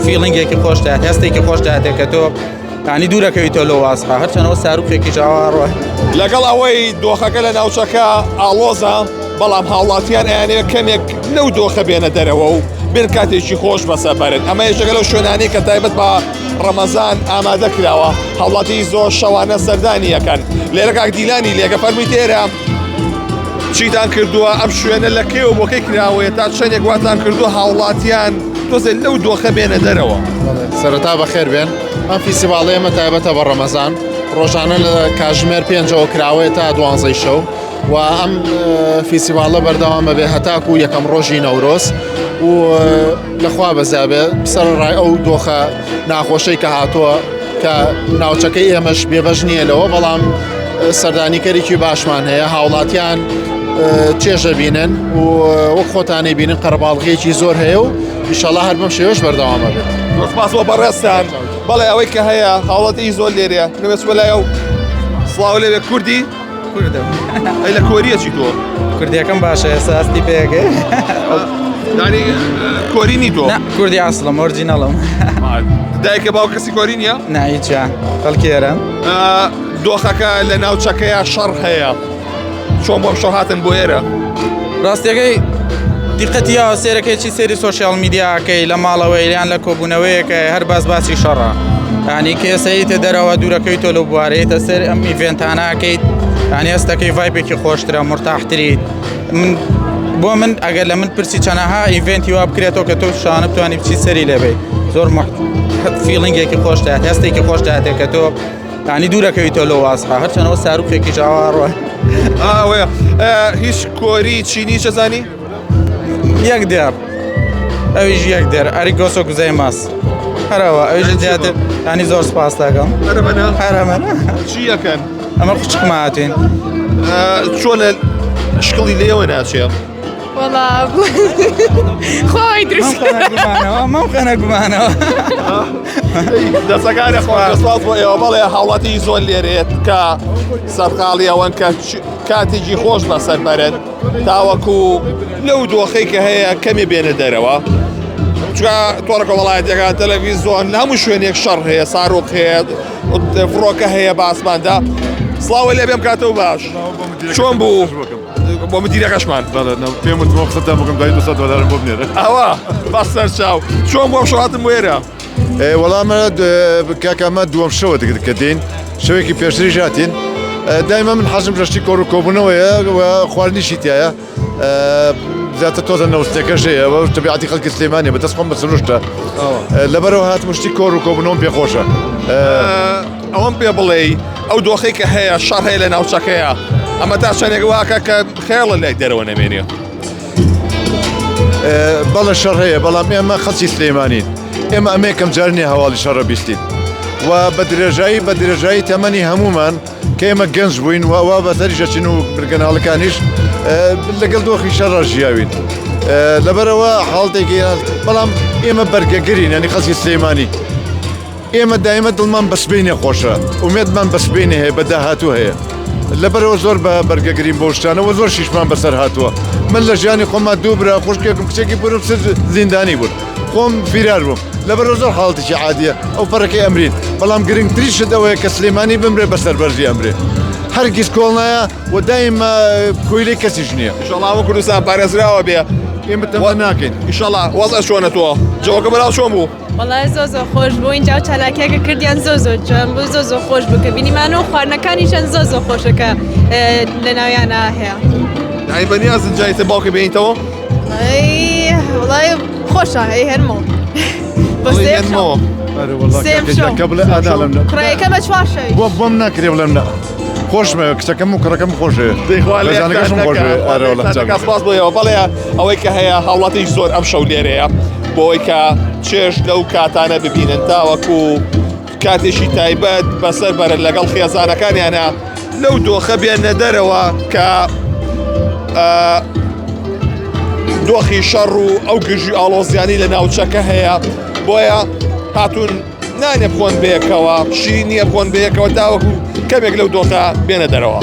فیلینگێکی خۆش دەات هەستێکی خۆش دەاتێت کە تۆ ینی دوورەکەویتەوە لە واسخە هەرچەنەوە ساروخێکی جاوارڕە لەگەڵ ئەوەی دۆخەکە لە ناوچەکە ئاڵۆزە بەڵام هاوڵاتیان ئەیانەیە کەمێک لەو دۆخە بێنە دەرەوە و بێن کاتێکی خۆش بەسەبەرن ئەمە یەکێکە لەو شوێنانەی کە تایبەت بە ڕەمەزان ئامادە کراوە هاوڵاتی زۆر شەوانە سەردانی یەکەن لێرە کاک دیلانی لێگە فەرمی تێرە چیتان کردووە ئەم شوێنە لە کێوە بۆکەی کراوەیە تا چەندێک واتان کردووە هاوڵاتیان تۆزێت لەو دۆخە بێنە دەرەوە سەرەتا بەخێر بێن ئەم فیسیڤاڵە ئێمە تایبەتە بە ڕەمەزان ڕۆژانە لە کاتژمێر 5ەوە کراوەیە تا 12 شەو و ئەم فیسیڤاڵە بەردەوامە بێ هەتاکو یەکەم ڕۆژی نەورۆز و لەخوا بەزابێ سەرڕای ئەو دۆخە ناخۆشەی کە هاتووە کە ناوچەکەی ئێمەش بێبەش نییە لەوە بەڵام سەردانیکەرێکی باشمان هەیە هاوڵاتیان چێژە بینن و وەک خۆتانی بینن قەرەباڵغیەکی زۆر هەیە و ئینشەڵا هەر بەم شێوەش بەردەوامە بێت سپاسەوە بەڕێستان بەڵێ ئەوەی کە هەیە هاوڵاتی زۆر لێرەیە نوێسوە لایە و سڵاو لێوێ کوردی کوردم ئەی لە کۆریەکی تۆ کوردیەکەم باشە ئێستا هەستی پێەکەی دانی کۆرینی تۆ کوردی ئاسڵم ئۆرجینەڵم دایکە باو کەسی کۆری نییە نایچیان خەڵکێرە دۆخەکە لە ناوچەکەیە شەڕ هەیە چۆن بۆم شەو هاتن بۆ ئێرە ڕاستیەکەی دیقەتیەوە سێرەکەیکی سێری سۆشیال میدیاکەی لە ماڵەوەی لیان لە کۆبوونەوەیەکە هەر باسی شەڕە ینی کێسەیتە دەرەوە دوورەکەیتۆ لە بوارەیەتە سەر ئەم ئیڤێنتاناکەیت ینی هەستەکەی ڤایپێکی خۆشترە مرتاحتریت بۆ من ئەگەر لە من پرسی چەنەها ئیڤێنتی وا بکرێتەوە کە تۆ شانە بتوانانی بچی سەری لێبێ زۆر فیلینگێکی خۆش دەات هەستێکی خۆش دەاتێت کە تۆ ینی دوورەکەویتەوە لە واسخە هەرچەنەوە ساروخێکی جاوارڕە ئەوەیە هیچ کۆری چینی چەزانی؟ یەک دێر ئەویش یەک دێر ئەریگۆسۆ گوزای ماس هەرەوە ئەویش زیاتر ینی زۆر سپاس دەکەم هەرەمەنە چی یەکەن؟ ئەمە قوچکمە هاتوین چۆن لە شکڵی لێوە ناچێ؟ وەڵا خۆی دروستمەوە مەم خەنە گومانەوە دەسەکانی خۆسپاس بۆ ئێوە بەڵێ هاوڵاتی زۆر لێرێت کە سەرقاڵی ئەوەن کە کاتێکی خۆش بەسەر بەرن تاوەکو لەو دۆخەی کە هەیە کەمی بێنە دەرەوە چکە تۆڕەکە وڵایەتەکە تەلەڤیزۆن هەموو شوێنێک شەڕ هەیە ساروق هەیە فڕۆکە هەیە بە ئاسماندا سڵاوە لێ بێم کاتەوە باش چۆن بوو؟ بۆ مدیرەکەشمان پێم وتمەوە قسەتان بکەم دوای 200 دلار بۆ بنێرە ئەوە باس سەرچاو چۆن بۆ شەو هاتم وێرە؟ وەڵامە کاکەمە دووەم شەوە کە دێن شەوێکی پێشتری هاتین دایما من حەزم ڕشتی کۆڕ و کۆبوونەوەیە خواردنیشی تایە زیاتر تۆزە نەوستێکەش هەیە تەبیعەتی خەڵکی سلێمانیە بەدەست خۆم بە سروشتە لەبەرەوە هاتم شتی کۆڕ و کۆبوونەوەم پێخۆشە ئەوەم پێ بڵێ ئەو دۆخەی کە هەیە شەڕ هەیە لە ناوچەکەیە ئەمە تا چەندێک واکە کە خێڵە لای دەرەوە نەمێنێ بەڵە شەڕ هەیە بەڵام ئێمە خەڵکی سلێمانین ئێمە ئەمێکم جار نییە هەواڵی شەڕە بیستین و بە درێژایی تەمەنی هەمومان کە ئێمە گەنج بووین وا بەسەریشەچین و برگەناڵەکانیش لەگەڵ دۆخی شەڕە ژیاوین لەبەرەوە حاڵتێکی بەڵام ئێمە بەرگەگرین ینی خەڵکی سلێمانی ئێمە دایمە دڵمان بەسبینێ خۆشە ومێدمان بەسبینێ هەیە بە داهاتوو هەیە لەبەرەوە زۆر بە بەرگەگرین بۆ شتانەوە زۆر شیشمان بەسەر هاتووە من لە ژیانی خۆما دوو برا خوشکێکم کچێکی بووم زیندانی بوون خۆم فیرار بووم لەبەرەوە زۆر حاڵەتێکی عادیە ئەو فەرەکەی ئەمرین بەڵام گرنگتریشت ئەوەیە کە سلێمانی بمرێ بەسەر بەرزی ئەمرێ هەرگیز کۆڵ نایە و دایما کۆیلەی کەسیش نییە ئینشەڵا کوردستان پارێزراوە بێ ئێمە تەمە ناکەین ئینشەڵا وەزە چۆنە تۆ جەوەکە بەراو چۆن بوو؟ وەڵای زۆ خۆش بوو اینجا و چالاکیەکە کردیان زۆ جوان بوو زۆ خۆش بوو کە بینیمانەوە خواردنەکانیشان زۆ خۆشەکە لە ناویانە هەیە یعنی بەنیازن جایتە باوکە بێنیتەوە؟ وڵای خۆشە هەی هەرمەوە کوڕەکەمە چوار شەوی بۆم ناکرێ بڵێم نا خۆشمە کچەکەم و کڕەکەم خۆشەیە سپاس بۆیەوە بەڵێ ئەوەی کە هەیە هاوڵاتیش زۆر ئەم شەو لێرەیە بۆی کە چێژ لەو کاتانە ببینن تاوەکو کاتێکی تایبەت بەسەر بەرن لەگەڵ خێزانەکانیانە لەو دۆخە بێنە دەرەوە کە دۆخی شەڕ و ئەو گژی ئاڵۆزیانی لە ناوچەکە هەیە بۆیە هاتوون نانێ بخۆن بەیەکەوە شیرینیە بخۆن بەیەکەوە تاوەکو کەمێک لەو دۆخە بێنە دەرەوە